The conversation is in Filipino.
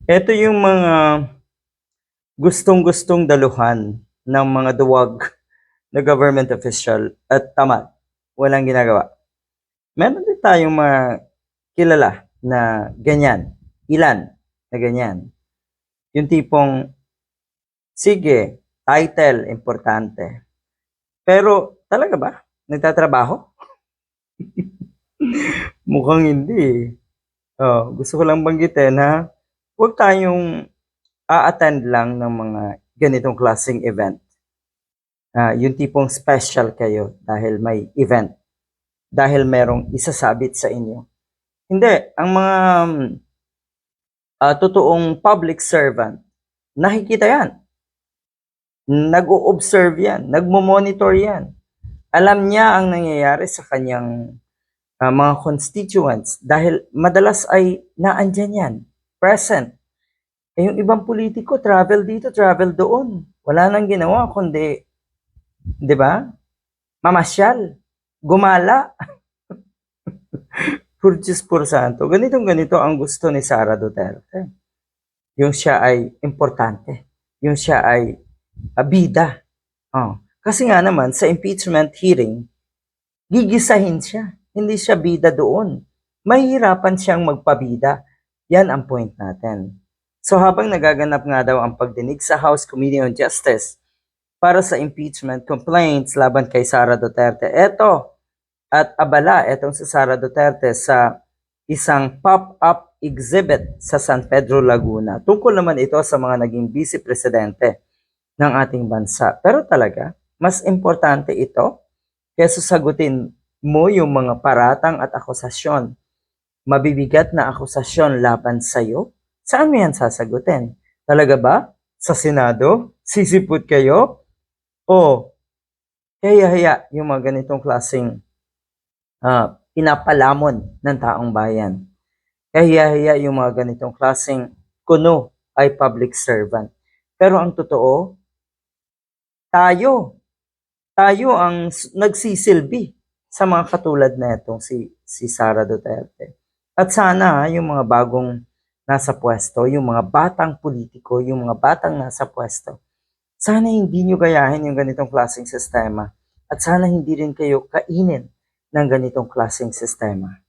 Ito yung mga gustong-gustong daluhan ng mga duwag na government official at tamad, walang ginagawa. Meron din tayong mga kilala na ganyan, ilan na ganyan. Yung tipong, sige, title, importante. Pero talaga ba? Nagtatrabaho? Mukhang hindi eh. Gusto ko lang banggitin na huwag tayong a-attend lang ng mga ganitong klaseng event. Yung tipong special kayo dahil may event, dahil merong isasabit sa inyo. Hindi, ang mga totoong public servant, nakikita yan, nag-o-observe yan, nagmo-monitor yan. Alam niya ang nangyayari sa kanyang mga constituents dahil madalas ay naandyan yan, present. Yung ibang politiko, travel dito, travel doon. Wala nang ginawa kundi, di ba? Mamasyal, gumala. Purchase por santo. Ganito ang gusto ni Sara Duterte. Yung siya ay importante. Yung siya ay bida. Kasi nga naman, sa impeachment hearing, gigisahin siya. Hindi siya bida doon. Mahihirapan siyang magpabida. Yan ang point natin. So habang nagaganap nga daw ang pagdinig sa House Committee on Justice para sa impeachment complaints laban kay Sara Duterte, at abala etong si Sara Duterte sa isang pop-up exhibit sa San Pedro, Laguna. Tungkol naman ito sa mga naging vice presidente ng ating bansa. Pero talaga, mas importante ito kaysa sagutin mo yung mga paratang at akusasyon. Mabibigat na akusasyon laban sa'yo? Saan mo yan sasagutin? Talaga ba? Sa Senado? Sisipot kayo? O kaya yung mga ganitong klaseng pinapalamon ng taong bayan. Kaya yung mga ganitong klaseng kuno ay public servant. Pero ang totoo, tayo ang nagsisilbi sa mga katulad na itong si Sara Duterte. At sana yung mga bagong nasa pwesto, yung mga batang politiko, yung mga batang nasa pwesto, sana hindi nyo gayahin yung ganitong klaseng sistema at sana hindi rin kayo kainin ng ganitong klaseng sistema.